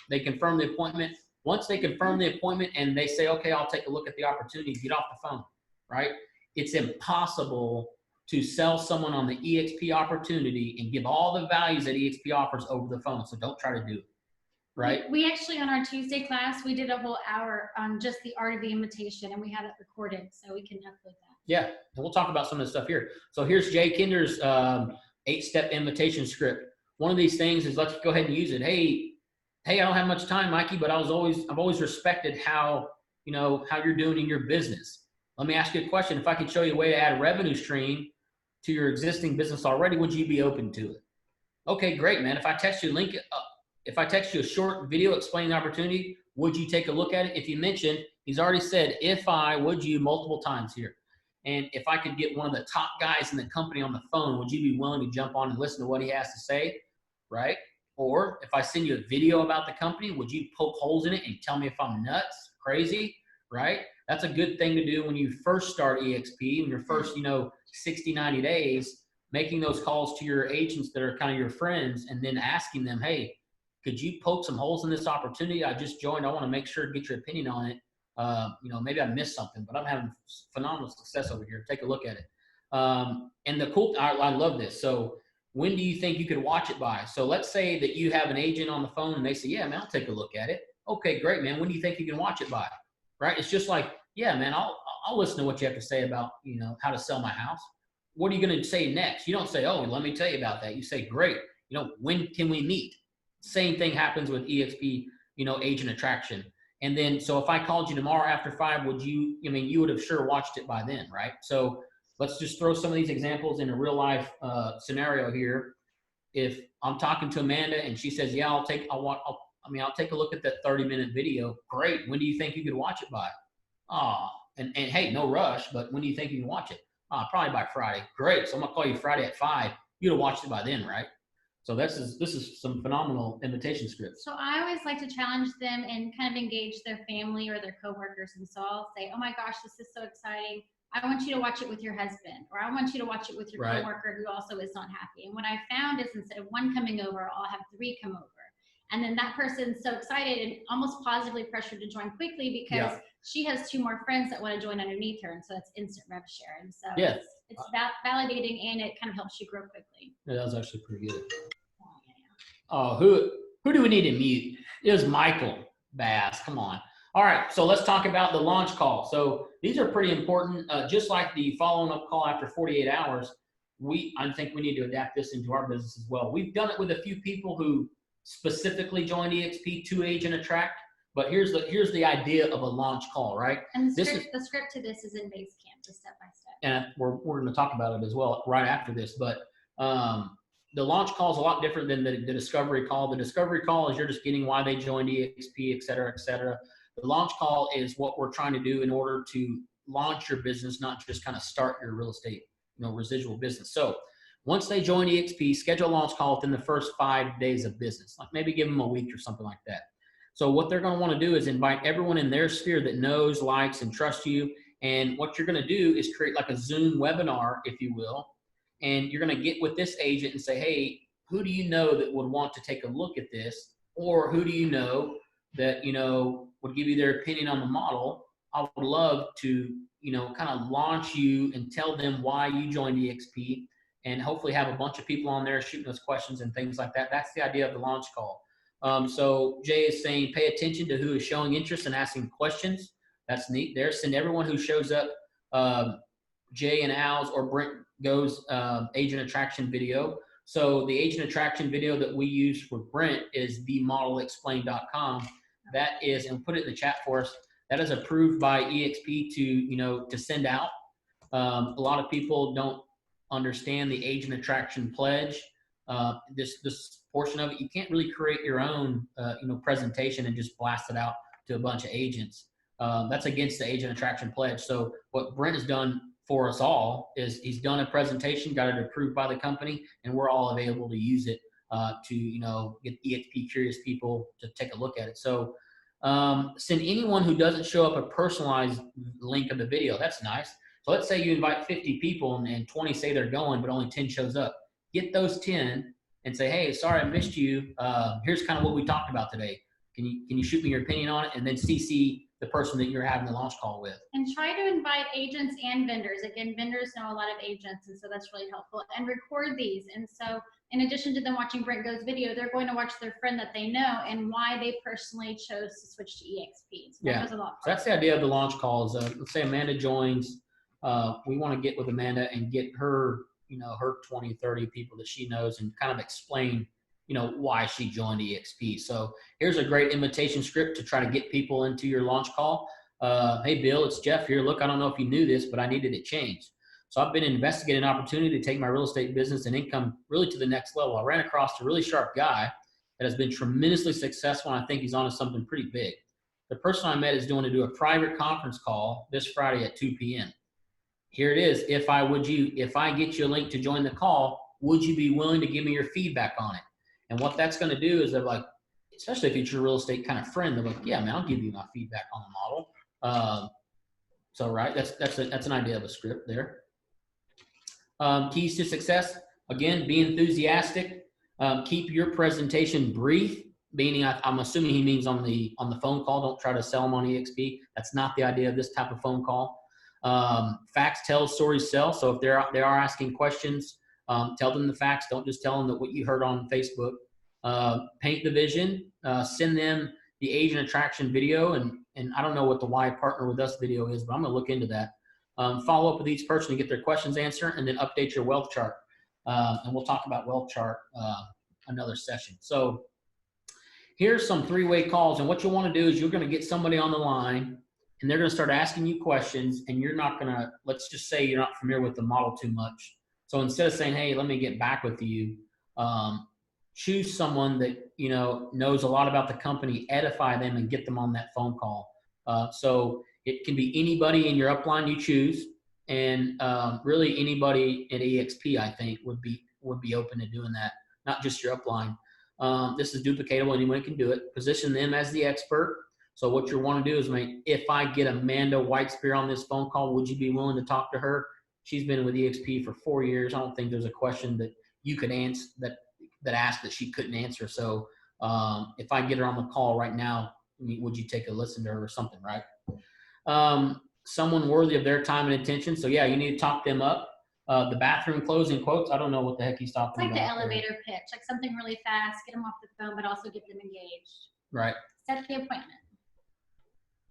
they confirm the appointment. Once they confirm the appointment and they say, okay, I'll take a look at the opportunity, get off the phone, right? It's impossible to sell someone on the EXP opportunity and give all the values that EXP offers over the phone. So don't try to do it, right? We actually, on our Tuesday class, we did a whole hour on just the art of the invitation, and we have it recorded, so we can upload that. Yeah, and we'll talk about some of the stuff here. So here's Jay Kinder's 8-step invitation script. One of these things is, let's go ahead and use it. Hey, I don't have much time, Mikey, but I've always respected how you're doing in your business. Let me ask you a question. If I could show you a way to add a revenue stream to your existing business already, would you be open to it? Okay, great, man. If I text you a link, if I text you a short video explaining the opportunity, would you take a look at it? If you mentioned, he's already said, would you multiple times here. And if I could get one of the top guys in the company on the phone, would you be willing to jump on and listen to what he has to say, right? Or if I send you a video about the company, would you poke holes in it and tell me if I'm nuts, crazy, right? That's a good thing to do when you first start EXP, when you're first, 60, 90 days, making those calls to your agents that are kind of your friends, and then asking them, hey, could you poke some holes in this opportunity? I just joined. I want to make sure to get your opinion on it. Maybe I missed something, but I'm having phenomenal success over here. Take a look at it. And I love this. So when do you think you could watch it by? So let's say that you have an agent on the phone and they say, yeah, man, I'll take a look at it. Okay, great, man. When do you think you can watch it by? Right? It's just like, yeah, man, I'll listen to what you have to say about, how to sell my house. What are you going to say next? You don't say, oh, let me tell you about that. You say, great. When can we meet? Same thing happens with EXP, agent attraction. And then, so if I called you tomorrow after 5, you would have sure watched it by then, right? So let's just throw some of these examples in a real life scenario here. If I'm talking to Amanda and she says, yeah, I'll take a look at that 30-minute video. Great. When do you think you could watch it by? And hey, no rush, but when do you think you can watch it? Probably by Friday. Great. So I'm gonna call you Friday at 5. You'd have watched it by then, right? So this is some phenomenal invitation scripts. So I always like to challenge them and kind of engage their family or their coworkers. And so I'll say, oh my gosh, this is so exciting. I want you to watch it with your husband, or I want you to watch it with your coworker who also is not happy. And what I found is, instead of one coming over, I'll have 3 come over. And then that person's so excited and almost positively pressured to join quickly because she has 2 more friends that want to join underneath her. And so that's instant rev share. And so it's validating, and it kind of helps you grow quickly. Yeah, that was actually pretty good. Oh, who do we need to mute? It was Michael Bass. Come on. All right, so let's talk about the launch call. So these are pretty important. Just like the following up call after 48 hours, I think we need to adapt this into our business as well. We've done it with a few people who specifically join EXP to Agent Attract. But here's the idea of a launch call, right? And the script to this is in Basecamp, just step by step. And we're going to talk about it as well right after this. But the launch call is a lot different than the discovery call. The discovery call is you're just getting why they joined EXP, et cetera, et cetera. The launch call is what we're trying to do in order to launch your business, not just kind of start your real estate, residual business. So once they join EXP, schedule a launch call within the first 5 days of business, like maybe give them a week or something like that. So what they're going to want to do is invite everyone in their sphere that knows, likes, and trusts you. And what you're going to do is create like a Zoom webinar, if you will. And you're going to get with this agent and say, hey, who do you know that would want to take a look at this? Or who do you know that, would give you their opinion on the model? I would love to, kind of launch you and tell them why you joined EXP, and hopefully have a bunch of people on there shooting us questions and things like that. That's the idea of the launch call. So Jay is saying, pay attention to who is showing interest and asking questions. That's neat there. Send everyone who shows up Jay and Al's or Brent Go's agent attraction video. So the agent attraction video that we use for Brent is themodelexplained.com. That is, and put it in the chat for us, that is approved by EXP to send out. A lot of people don't understand the agent attraction pledge. This portion of it, you can't really create your own presentation and just blast it out to a bunch of agents. That's against the agent attraction pledge. So what Brent has done for us all is he's done a presentation, got it approved by the company, and we're all available to use it to get EXP curious people to take a look at it. So send anyone who doesn't show up a personalized link of the video. That's nice. So let's say you invite 50 people and 20 say they're going, but only 10 shows up. Get those 10 and say, hey, sorry I missed you. Here's kind of what we talked about today. Can you shoot me your opinion on it? And then CC the person that you're having the launch call with. And try to invite agents and vendors. Again, vendors know a lot of agents, and so that's really helpful. And record these. And so in addition to them watching Brent Go's video, they're going to watch their friend that they know and why they personally chose to switch to EXP. So that goes a lot So that's the idea of the launch calls. Let's say Amanda joins. We want to get with Amanda and get her, her 20, 30 people that she knows and kind of explain why she joined EXP. So here's a great invitation script to try to get people into your launch call. Hey, Bill, it's Jeff here. Look, I don't know if you knew this, but I needed it changed. So I've been investigating an opportunity to take my real estate business and income really to the next level. I ran across a really sharp guy that has been tremendously successful, and I think he's onto something pretty big. The person I met is going to do a private conference call this Friday at 2 p.m. Here it is. If I get you a link to join the call, would you be willing to give me your feedback on it? And what that's going to do is they're like, especially if it's your real estate kind of friend, they're like, yeah, man, I'll give you my feedback on the model. So, right, that's an idea of a script there. Keys to success, again, be enthusiastic. Keep your presentation brief, meaning I'm assuming he means on the phone call. Don't try to sell them on EXP. That's not the idea of this type of phone call. Facts tell, stories sell. So if they are asking questions, tell them the facts. Don't just tell them that what you heard on Facebook. Paint the vision. Send them the agent attraction video. And I don't know what the why partner with us video is, but I'm going to look into that. Follow up with each person to get their questions answered, and then update your wealth chart. And we'll talk about wealth chart another session. So here's some three-way calls. And what you want to do is you're going to get somebody on the line, and they're going to start asking you questions, and you're not going to, let's just say you're not familiar with the model too much. So instead of saying, hey, let me get back with you, choose someone that, knows a lot about the company, edify them, and get them on that phone call. So it can be anybody in your upline you choose, and really anybody at EXP, I think, would be open to doing that, not just your upline. This is duplicatable. Anyone can do it. Position them as the expert. So what you want to do is, if I get Amanda Whitespear on this phone call, would you be willing to talk to her? She's been with EXP for 4 years. I don't think there's a question that you could answer that asked that she couldn't answer. So if I get her on the call right now, would you take a listen to her or something, right? Someone worthy of their time and attention. So yeah, you need to talk them up. The bathroom closing quotes. I don't know what the heck he's talking about. It's like the elevator pitch, like something really fast, get them off the phone, but also get them engaged. Right. Set the appointment.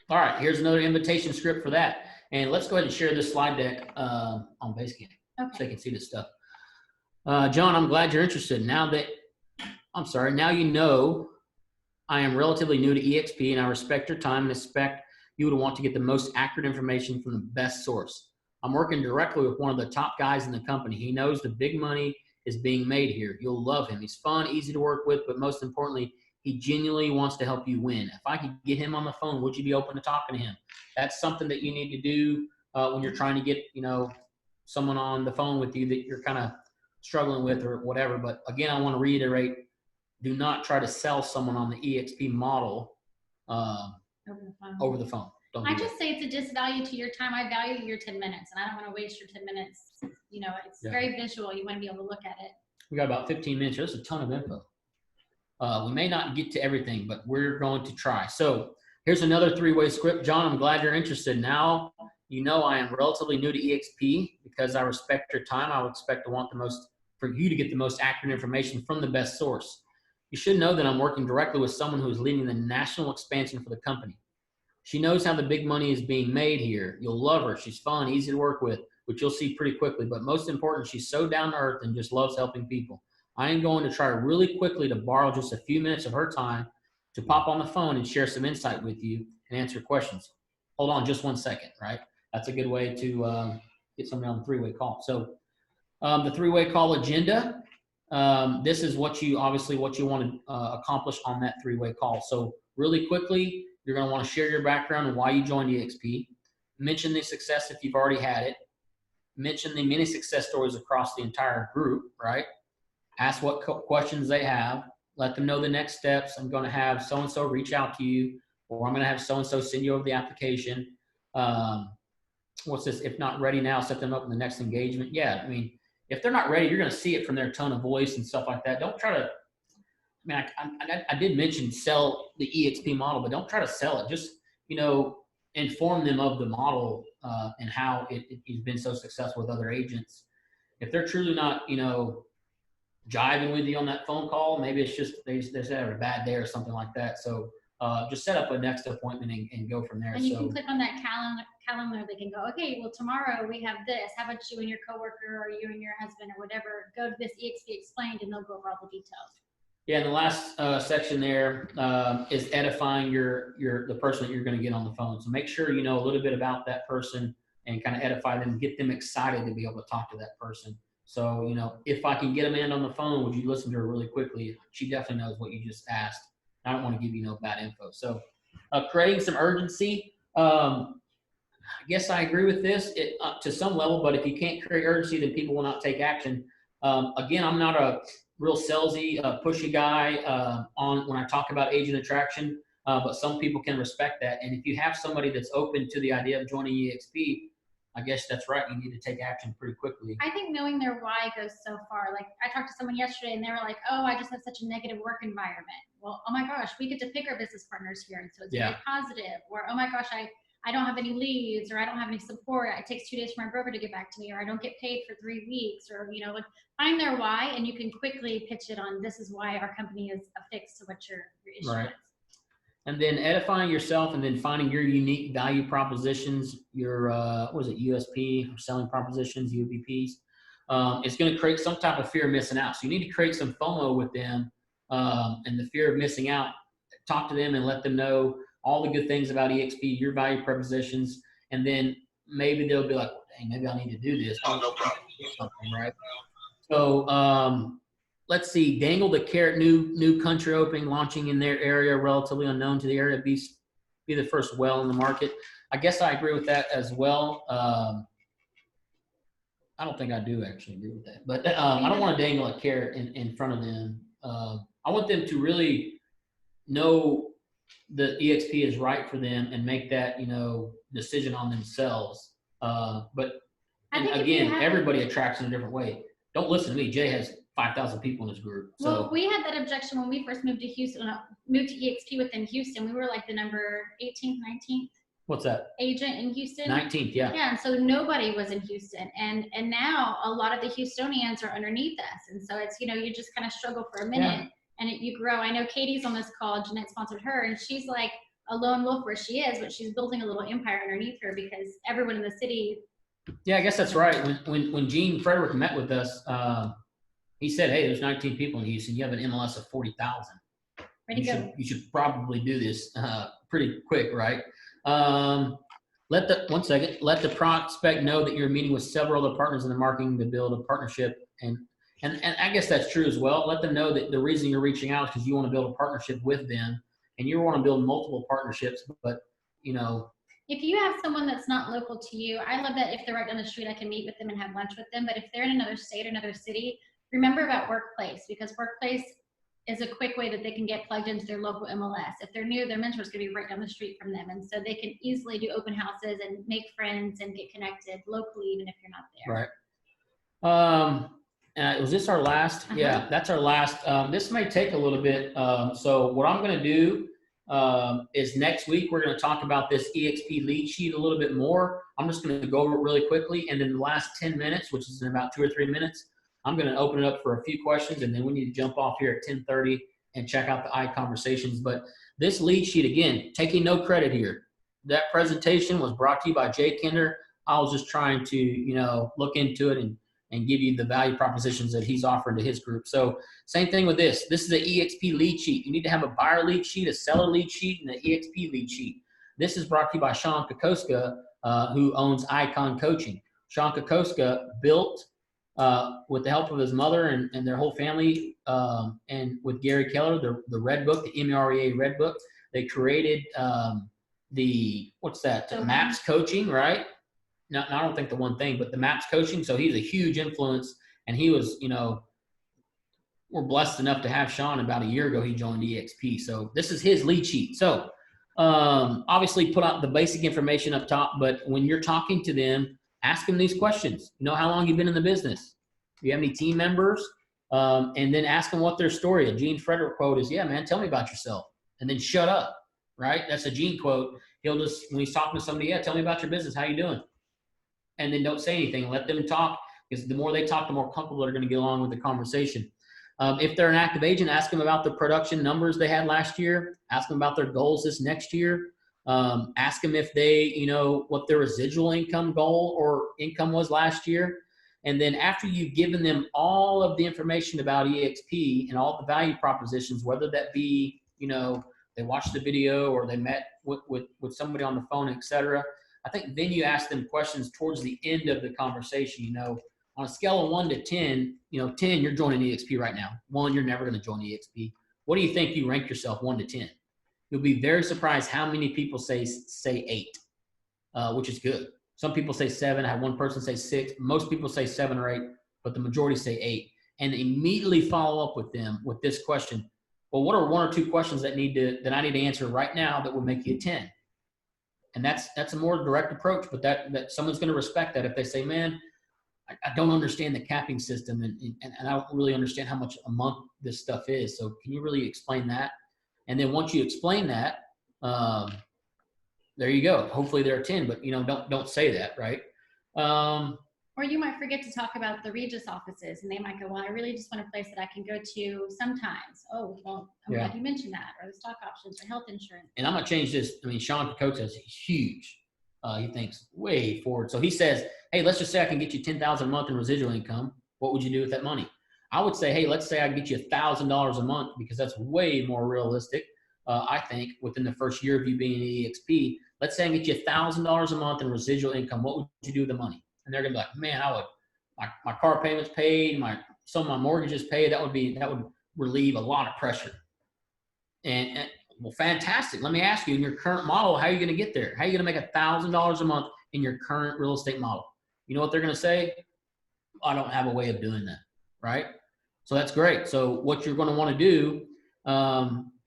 All right, here's another invitation script for that. And let's go ahead and share this slide deck on Basecamp so they can see this stuff. John, I'm glad you're interested. Now that I'm sorry. Now you know I am relatively new to EXP and I respect your time and expect you would want to get the most accurate information from the best source. I'm working directly with one of the top guys in the company. He knows the big money is being made here. You'll love him. He's fun, easy to work with, but most importantly, he genuinely wants to help you win. If I could get him on the phone, would you be open to talking to him? That's something that you need to do when you're trying to get, someone on the phone with you that you're kind of struggling with or whatever. But again, I want to reiterate, do not try to sell someone on the EXP model over the phone. Don't do I that. just say it's a disvalue to your time. I value your 10 minutes and I don't want to waste your 10 minutes. It's very visual. You want to be able to look at it. We got about 15 minutes. There's a ton of info. We may not get to everything, but we're going to try. So here's another three-way script. John, I'm glad you're interested. Now you know I am relatively new to EXP. Because I respect your time, I would expect to want for you to get the most accurate information from the best source. You should know that I'm working directly with someone who is leading the national expansion for the company. She knows how the big money is being made here. You'll love her. She's fun, easy to work with, which you'll see pretty quickly. But most important, she's so down to earth and just loves helping people. I am going to try really quickly to borrow just a few minutes of her time to pop on the phone and share some insight with you and answer questions. Hold on just 1 second, right? That's a good way to get somebody on the three-way call. So the three-way call agenda, this is what you want to accomplish on that three-way call. So really quickly, you're going to want to share your background and why you joined EXP. Mention the success if you've already had it. Mention the many success stories across the entire group, right? Ask what questions they have. Let them know the next steps. I'm going to have so-and-so reach out to you, or I'm going to have so-and-so send you over the application. What's this? If not ready now, set them up in the next engagement. Yeah, I mean, if they're not ready, you're going to see it from their tone of voice and stuff like that. Don't try to, I did mention sell the EXP model, but don't try to sell it. Just, inform them of the model and how it's been so successful with other agents. If they're truly not, jiving with you on that phone call, maybe it's just they just had a bad day or something like that. So just set up a next appointment and go from there. And you can click on that calendar. They can go, okay, well, tomorrow we have this. How about you and your coworker or you and your husband or whatever, go to this EXP Explained and they'll go over all the details. Yeah, and the last section there is edifying the person that you're going to get on the phone. So make sure you know a little bit about that person and kind of edify them, get them excited to be able to talk to that person. So, if I can get Amanda on the phone, would you listen to her really quickly? She definitely knows what you just asked. I don't want to give you no bad info. So creating some urgency. I guess I agree with this to some level, but if you can't create urgency, then people will not take action. Again, I'm not a real salesy, pushy guy when I talk about agent attraction, but some people can respect that. And if you have somebody that's open to the idea of joining EXP, I guess that's right. You need to take action pretty quickly. I think knowing their why goes so far. Like I talked to someone yesterday and they were like, oh, I just have such a negative work environment. Well, oh my gosh, we get to pick our business partners here. And so it's very positive. Or, oh my gosh, I don't have any leads, or I don't have any support. It takes 2 days for my broker to get back to me, or I don't get paid for 3 weeks, or, find their why, and you can quickly pitch it on, this is why our company is affixed to what your issue is. And then edifying yourself and then finding your unique value propositions, your, USP, or selling propositions, UVPs. It's going to create some type of fear of missing out. So you need to create some FOMO with them and the fear of missing out. Talk to them and let them know all the good things about EXP, your value propositions, and then maybe they'll be like, well, dang, maybe I need to do this. Oh, no problem. Something, right? So let's see, dangle the carrot, new country opening, launching in their area, relatively unknown to the area, be the first well in the market. I guess I agree with that as well. I don't think I do actually agree with that, but I don't want to dangle a carrot in front of them. I want them to really know the EXP is right for them and make that, decision on themselves. But again, everybody attracts in a different way. Don't listen to me. Jay has 5,000 people in his group. So. Well, we had that objection when we first moved to Houston, moved to EXP within Houston. We were like the number 18th, 19th. What's that? Agent in Houston. 19th, yeah. Yeah, and so nobody was in Houston. And now a lot of the Houstonians are underneath us. And so it's, you just kind of struggle for a minute and you grow. I know Katie's on this call, Jeanette sponsored her, and she's like a lone wolf where she is, but she's building a little empire underneath her because everyone in the city. Yeah, I guess that's right. When Gene Frederick met with us, He said, hey, there's 19 people in Houston. You have an MLS of 40,000. Ready to go. You should probably do this pretty quick, right? Let the prospect know that you're meeting with several other partners in the marketing to build a partnership. And I guess that's true as well. Let them know that the reason you're reaching out is because you want to build a partnership with them, and you want to build multiple partnerships. But, you know, if you have someone that's not local to you, I love that if they're right down the street, I can meet with them and have lunch with them. But if they're in another state or another city, remember about Workplace, because Workplace is a quick way that they can get plugged into their local MLS. If they're new, their mentor is going to be right down the street from them. And so they can easily do open houses and make friends and get connected locally, even if you're not there. Right. Was this our last? Yeah, that's our last. This may take a little bit. So what I'm going to do is next week, we're going to talk about this EXP lead sheet a little bit more. I'm just going to go over it really quickly. And then the last 10 minutes, which is in about 2 or 3 minutes, I'm going to open it up for a few questions, and then we need to jump off here at 10:30 and check out the iConversations. But this lead sheet, again, taking no credit here. That presentation was brought to you by Jay Kinder. I was just trying to, you know, look into it and give you the value propositions that he's offering to his group. So same thing with this. This is an EXP lead sheet. You need to have a buyer lead sheet, a seller lead sheet, and an EXP lead sheet. This is brought to you by Sean Kokoska, who owns Icon Coaching. Sean Kokoska built, with the help of his mother and their whole family, and with Gary Keller, the Red Book, the MEREA Red Book, they created the MAPS coaching, right? No, I don't think the one thing, but the MAPS coaching. So he's a huge influence, and he was, you know, we're blessed enough to have Sean. About a year ago, he joined EXP. So this is his lead sheet. So obviously put out the basic information up top, but when you're talking to them, ask them these questions. You know, how long you've been in the business? Do you have any team members? And then ask them what their story. A Gene Frederick quote is, yeah, man, tell me about yourself. And then shut up, right? That's a Gene quote. He'll just, when he's talking to somebody, yeah, tell me about your business. How you doing? And then don't say anything. Let them talk, because the more they talk, the more comfortable they're going to get along with the conversation. If they're an active agent, ask them about the production numbers they had last year. Ask them about their goals this next year. Ask them if they, you know, what their residual income goal or income was last year. And then after you've given them all of the information about EXP and all the value propositions, whether that be, you know, they watched the video or they met with somebody on the phone, etc., I think then you ask them questions towards the end of the conversation. You know, on a scale of 1 to 10, you know, 10, you're joining EXP right now. 1, you're never going to join EXP. What do you think you rank yourself 1 to 10? You'll be very surprised how many people say 8, which is good. Some people say 7. I had one person say 6. Most people say 7 or 8, but the majority say 8. And immediately follow up with them with this question. Well, what are 1 or 2 questions that I need to answer right now that would make you a 10? And that's a more direct approach, but that someone's going to respect that if they say, man, I don't understand the capping system, and I don't really understand how much a month this stuff is. So can you really explain that? And then once you explain that, there you go. Hopefully they're a 10, but you know, don't say that, right? Or you might forget to talk about the Regis offices, and they might go, well, I really just want a place that I can go to sometimes. Oh, well, I'm glad you mentioned that, or the stock options or health insurance. And I'm going to change this. I mean, Sean Kokoska is huge. He thinks way forward. So he says, hey, let's just say I can get you $10,000 a month in residual income. What would you do with that money? I would say, hey, let's say I can get you $1,000 a month, because that's way more realistic. I think within the first year of you being an EXP, let's say I can get you $1,000 a month in residual income. What would you do with the money? And they're gonna be like, man, my car payments paid, some of my mortgages paid. That would relieve a lot of pressure. And well, fantastic. Let me ask you, in your current model, how are you gonna get there? How are you gonna make $1,000 a month in your current real estate model? You know what they're gonna say? I don't have a way of doing that, right? So that's great. So what you're gonna wanna do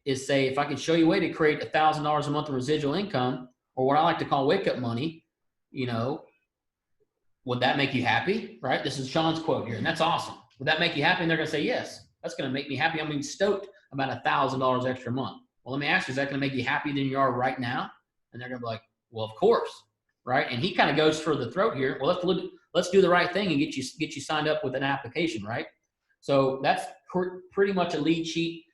is say, if I can show you a way to create $1,000 a month in residual income, or what I like to call wake-up money, you know, would that make you happy, right? This is Sean's quote here, and that's awesome. Would that make you happy? And they're going to say, yes, that's going to make me happy. I'm stoked about $1,000 extra a month. Well, let me ask you, is that going to make you happier than you are right now? And they're going to be like, well, of course, right? And he kind of goes for the throat here. Well, let's do the right thing and get you signed up with an application, right? So that's pretty much a lead sheet.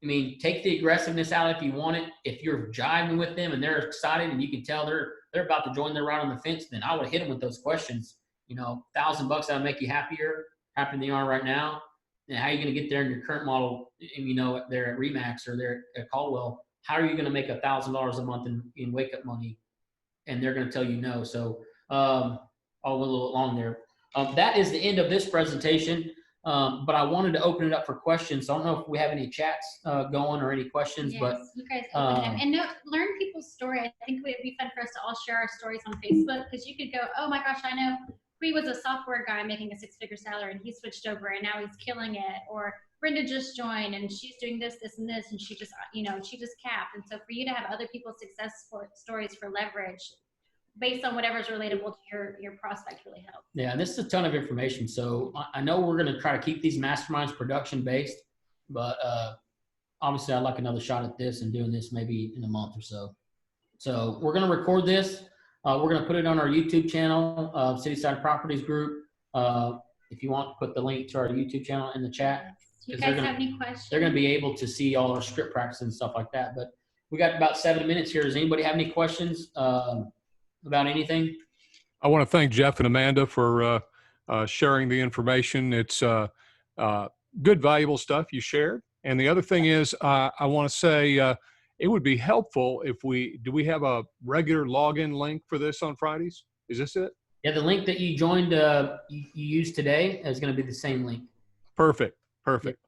I mean, take the aggressiveness out if you want it. If you're jiving with them and they're excited and you can tell they're about to join their ride on the fence, then I would hit them with those questions. You know, $1,000 that would make you happier. happening in the yard right now, and how are you going to get there in your current model? And you know, they're at Remax or they're at Caldwell. How are you going to make $1,000 a month in wake up money? And they're going to tell you no. So I'll go a little long there. That is the end of this presentation. But I wanted to open it up for questions. So I don't know if we have any chats going or any questions, Yes, but you guys open them and learn people's story. I think it would be fun for us to all share our stories on Facebook, because you could go, oh my gosh, I know Bree was a software guy making a 6-figure salary and he switched over and now he's killing it. Or Brenda just joined and she's doing this, this, and this, and she just, she just capped. And so for you to have other people's success stories for leverage based on whatever's relatable to your prospect really helps. Yeah, and this is a ton of information. So I know we're going to try to keep these masterminds production based, but obviously I'd like another shot at this and doing this maybe in a month or so. So we're going to record this. We're going to put it on our YouTube channel, Cityside Properties Group. If you want, put the link to our YouTube channel in the chat. Do you guys have any questions? They're going to be able to see all our script practice and stuff like that. But we got about 7 minutes here. Does anybody have any questions about anything? I want to thank Jeff and Amanda for sharing the information. It's good, valuable stuff you shared. And the other thing is, I want to say it would be helpful if do we have a regular login link for this on Fridays? Is this it? Yeah, the link that you joined, you used today is going to be the same link. Perfect. Perfect.